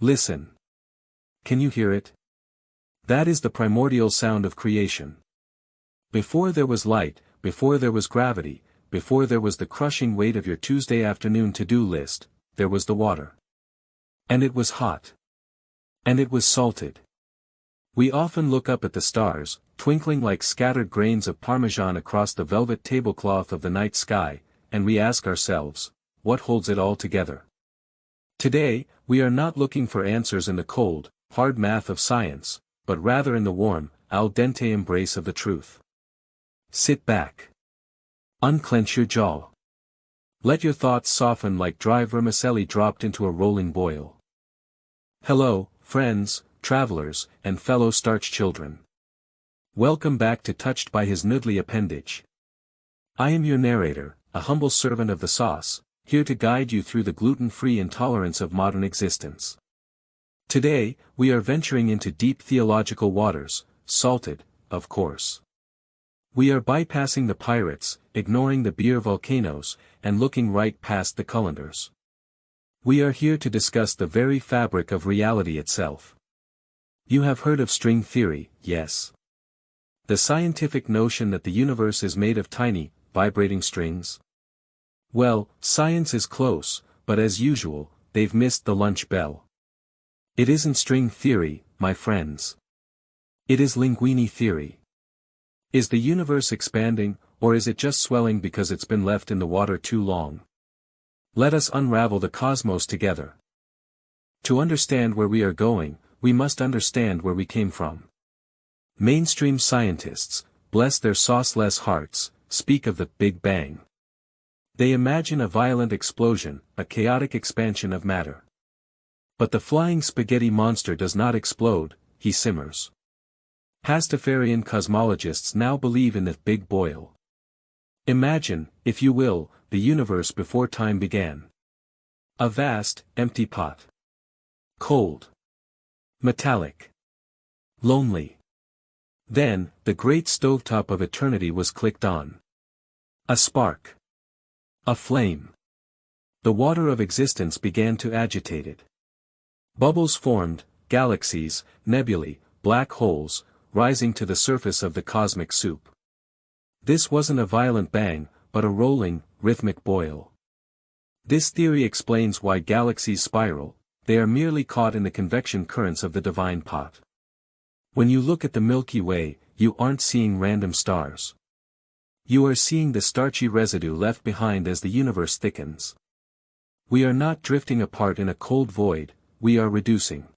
Listen. Can you hear it? That is the primordial sound of creation. Before there was light, before there was gravity, before there was the crushing weight of your Tuesday afternoon to-do list, there was the water. And it was hot. And it was salted. We often look up at the stars, twinkling like scattered grains of parmesan across the velvet tablecloth of the night sky, and we ask ourselves, what holds it all together? Today, we are not looking for answers in the cold, hard math of science, but rather in the warm, al dente embrace of the truth. Sit back. Unclench your jaw. Let your thoughts soften like dry vermicelli dropped into a rolling boil. Hello, friends, travelers, and fellow starch children. Welcome back to Touched by His Noodly Appendage. I am your narrator, a humble servant of the sauce, here to guide you through the gluten-free intolerance of modern existence. Today, we are venturing into deep theological waters, salted, of course. We are bypassing the pirates, ignoring the beer volcanoes, and looking right past the colanders. We are here to discuss the very fabric of reality itself. You have heard of string theory, yes? The scientific notion that the universe is made of tiny, vibrating strings? Well, science is close, but as usual, they've missed the lunch bell. It isn't string theory, my friends. It is Linguine Theory. Is the universe expanding, or is it just swelling because it's been left in the water too long? Let us unravel the cosmos together. To understand where we are going, we must understand where we came from. Mainstream scientists, bless their sauceless hearts, speak of the Big Bang. They imagine a violent explosion, a chaotic expansion of matter. But the flying spaghetti monster does not explode, he simmers. Pastafarian cosmologists now believe in the Big Boil. Imagine, if you will, the universe before time began. A vast, empty pot. Cold. Metallic. Lonely. Then, the great stovetop of eternity was clicked on. A spark. A flame. The water of existence began to agitate it. Bubbles formed, galaxies, nebulae, black holes, rising to the surface of the cosmic soup. This wasn't a violent bang, but a rolling, rhythmic boil. This theory explains why galaxies spiral, they are merely caught in the convection currents of the divine pot. When you look at the Milky Way, you aren't seeing random stars. You are seeing the starchy residue left behind as the universe thickens. We are not drifting apart in a cold void, we are reducing.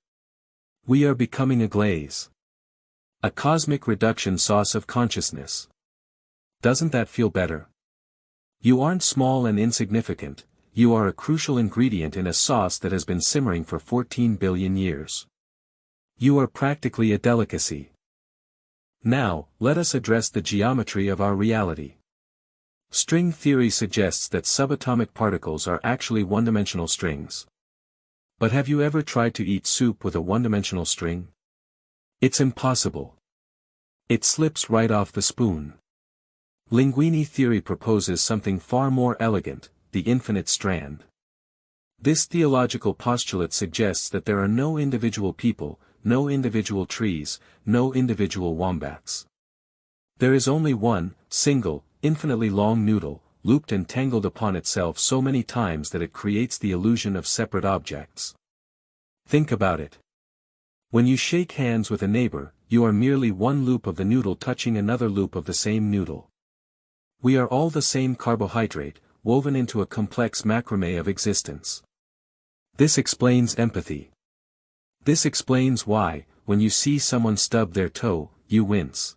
We are becoming a glaze. A cosmic reduction sauce of consciousness. Doesn't that feel better? You aren't small and insignificant, you are a crucial ingredient in a sauce that has been simmering for 14 billion years. You are practically a delicacy. Now, let us address the geometry of our reality. String theory suggests that subatomic particles are actually one-dimensional strings. But have you ever tried to eat soup with a one-dimensional string? It's impossible. It slips right off the spoon. Linguine theory proposes something far more elegant, the infinite strand. This theological postulate suggests that there are no individual people, no individual trees, no individual wombats. There is only one, single, infinitely long noodle, looped and tangled upon itself so many times that it creates the illusion of separate objects. Think about it. When you shake hands with a neighbor, you are merely one loop of the noodle touching another loop of the same noodle. We are all the same carbohydrate, woven into a complex macrame of existence. This explains empathy. This explains why, when you see someone stub their toe, you wince.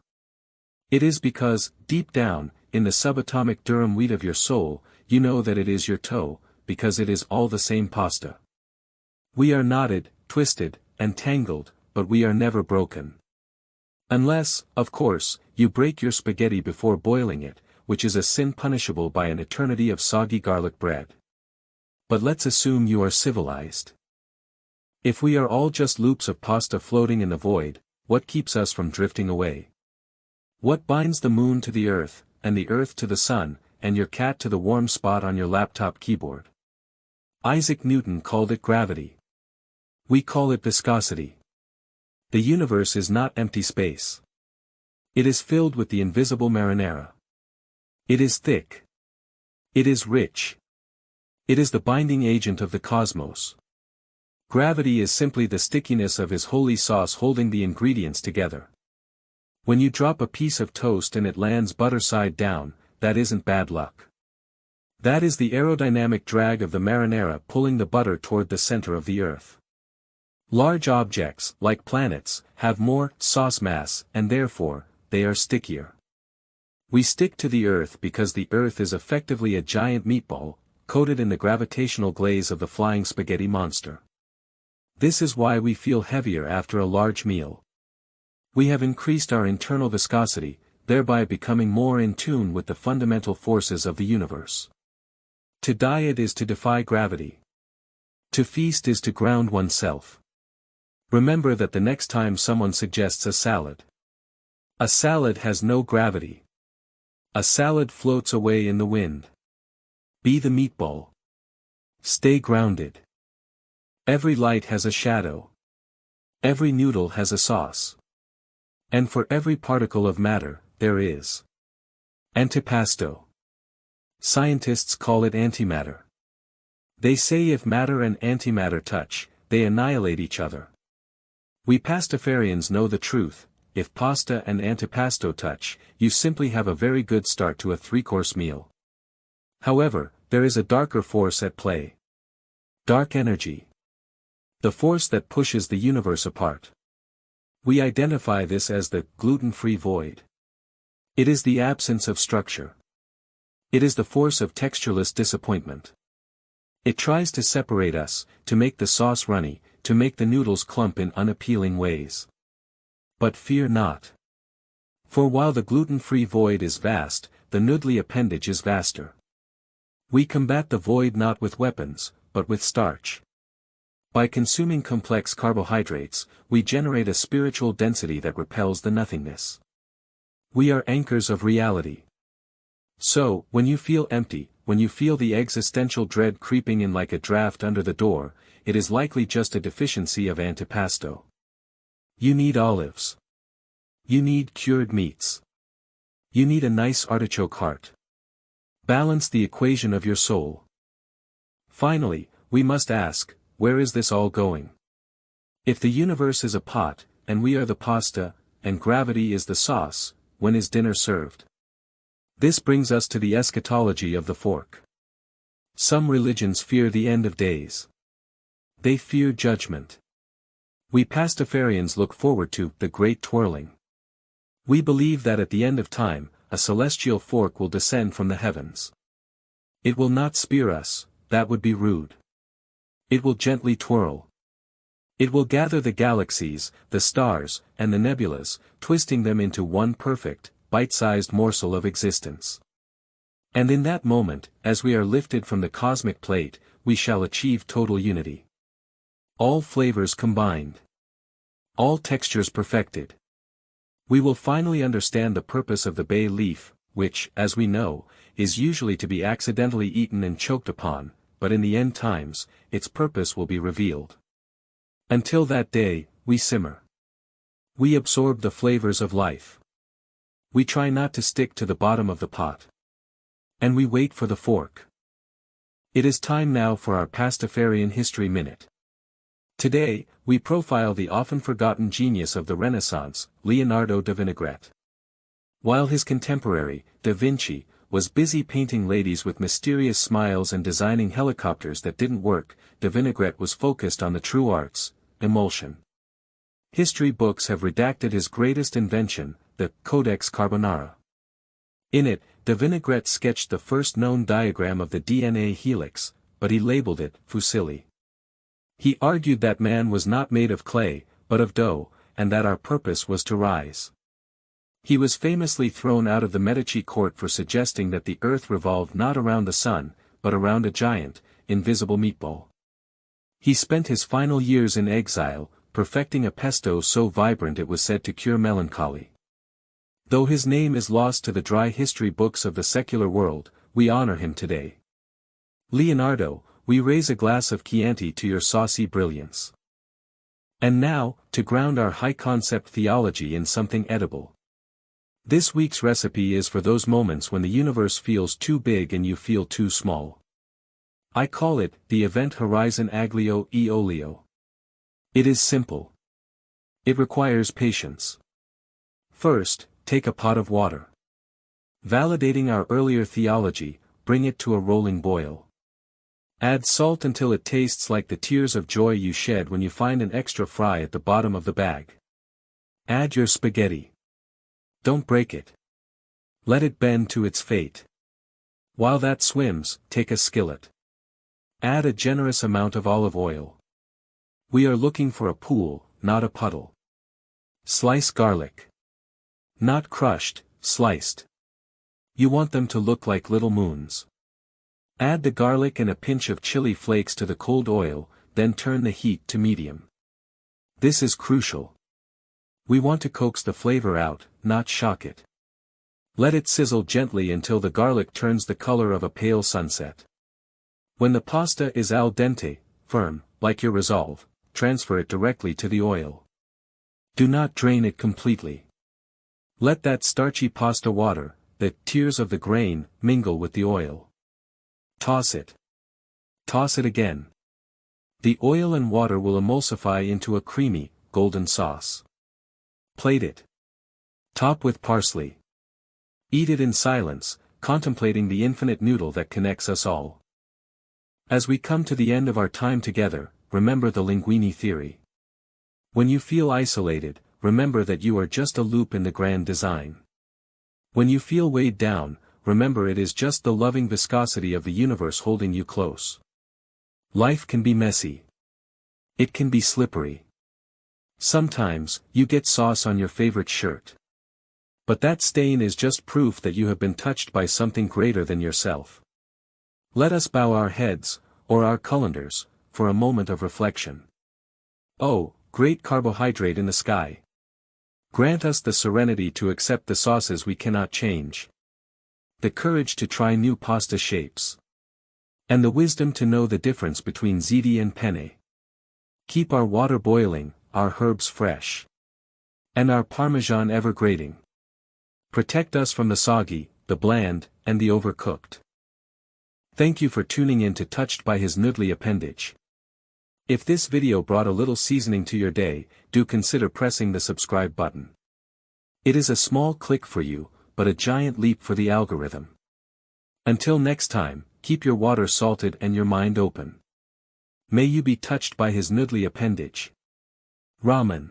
It is because, deep down, in the subatomic durum wheat of your soul, you know that it is your toe, because it is all the same pasta. We are knotted, twisted, and tangled, but we are never broken. Unless, of course, you break your spaghetti before boiling it, which is a sin punishable by an eternity of soggy garlic bread. But let's assume you are civilized. If we are all just loops of pasta floating in the void, what keeps us from drifting away? What binds the moon to the earth, and the earth to the sun, and your cat to the warm spot on your laptop keyboard? Isaac Newton called it gravity. We call it viscosity. The universe is not empty space. It is filled with the invisible marinara. It is thick. It is rich. It is the binding agent of the cosmos. Gravity is simply the stickiness of His holy sauce holding the ingredients together. When you drop a piece of toast and it lands butter side down, that isn't bad luck. That is the aerodynamic drag of the marinara pulling the butter toward the center of the earth. Large objects, like planets, have more sauce mass, and therefore, they are stickier. We stick to the earth because the earth is effectively a giant meatball, coated in the gravitational glaze of the flying spaghetti monster. This is why we feel heavier after a large meal. We have increased our internal viscosity, thereby becoming more in tune with the fundamental forces of the universe. To diet is to defy gravity. To feast is to ground oneself. Remember that the next time someone suggests a salad has no gravity. A salad floats away in the wind. Be the meatball. Stay grounded. Every light has a shadow. Every noodle has a sauce. And for every particle of matter, there is antipasto. Scientists call it antimatter. They say if matter and antimatter touch, they annihilate each other. We pastafarians know the truth. If pasta and antipasto touch, you simply have a very good start to a 3-course meal. However, there is a darker force at play. Dark energy. The force that pushes the universe apart. We identify this as the gluten-free void. It is the absence of structure. It is the force of textureless disappointment. It tries to separate us, to make the sauce runny, to make the noodles clump in unappealing ways. But fear not. For while the gluten-free void is vast, the noodly appendage is vaster. We combat the void not with weapons, but with starch. By consuming complex carbohydrates, we generate a spiritual density that repels the nothingness. We are anchors of reality. So, when you feel empty, when you feel the existential dread creeping in like a draft under the door, it is likely just a deficiency of antipasto. You need olives. You need cured meats. You need a nice artichoke heart. Balance the equation of your soul. Finally, we must ask, where is this all going? If the universe is a pot, and we are the pasta, and gravity is the sauce, when is dinner served? This brings us to the eschatology of the fork. Some religions fear the end of days. They fear judgment. We pastafarians look forward to the great twirling. We believe that at the end of time, a celestial fork will descend from the heavens. It will not spear us, that would be rude. It will gently twirl. It will gather the galaxies, the stars, and the nebulas, twisting them into one perfect, bite-sized morsel of existence. And in that moment, as we are lifted from the cosmic plate, we shall achieve total unity. All flavors combined. All textures perfected. We will finally understand the purpose of the bay leaf, which, as we know, is usually to be accidentally eaten and choked upon, but in the end times, its purpose will be revealed. Until that day, we simmer. We absorb the flavors of life. We try not to stick to the bottom of the pot. And we wait for the fork. It is time now for our Pastafarian History Minute. Today, we profile the often forgotten genius of the Renaissance, Leonardo da Vinaigrette. While his contemporary, Da Vinci, was busy painting ladies with mysterious smiles and designing helicopters that didn't work, da Vinaigrette was focused on the true arts, emulsion. History books have redacted his greatest invention, the Codex Carbonara. In it, da Vinaigrette sketched the first known diagram of the DNA helix, but he labeled it fusilli. He argued that man was not made of clay, but of dough, and that our purpose was to rise. He was famously thrown out of the Medici court for suggesting that the earth revolved not around the sun, but around a giant, invisible meatball. He spent his final years in exile, perfecting a pesto so vibrant it was said to cure melancholy. Though his name is lost to the dry history books of the secular world, we honor him today. Leonardo, we raise a glass of Chianti to your saucy brilliance. And now, to ground our high-concept theology in something edible. This week's recipe is for those moments when the universe feels too big and you feel too small. I call it, the event Horizon Aglio e Olio. It is simple. It requires patience. First, take a pot of water. Validating our earlier theology, bring it to a rolling boil. Add salt until it tastes like the tears of joy you shed when you find an extra fry at the bottom of the bag. Add your spaghetti. Don't break it. Let it bend to its fate. While that swims, take a skillet. Add a generous amount of olive oil. We are looking for a pool, not a puddle. Slice garlic. Not crushed, sliced. You want them to look like little moons. Add the garlic and a pinch of chili flakes to the cold oil, then turn the heat to medium. This is crucial. We want to coax the flavor out, not shock it. Let it sizzle gently until the garlic turns the color of a pale sunset. When the pasta is al dente, firm, like your resolve, transfer it directly to the oil. Do not drain it completely. Let that starchy pasta water, the tears of the grain, mingle with the oil. Toss it. Toss it again. The oil and water will emulsify into a creamy, golden sauce. Plate it. Top with parsley. Eat it in silence, contemplating the infinite noodle that connects us all. As we come to the end of our time together, remember the Linguine Theory. When you feel isolated, remember that you are just a loop in the grand design. When you feel weighed down, remember it is just the loving viscosity of the universe holding you close. Life can be messy. It can be slippery. Sometimes, you get sauce on your favorite shirt. But that stain is just proof that you have been touched by something greater than yourself. Let us bow our heads, or our colanders, for a moment of reflection. Oh, great carbohydrate in the sky! Grant us the serenity to accept the sauces we cannot change. The courage to try new pasta shapes. And the wisdom to know the difference between ziti and penne. Keep our water boiling, our herbs fresh. And our parmesan ever grating. Protect us from the soggy, the bland, and the overcooked. Thank you for tuning in to Touched by His Noodly Appendage. If this video brought a little seasoning to your day, do consider pressing the subscribe button. It is a small click for you, but a giant leap for the algorithm. Until next time, keep your water salted and your mind open. May you be touched by His Noodly Appendage. Ramen.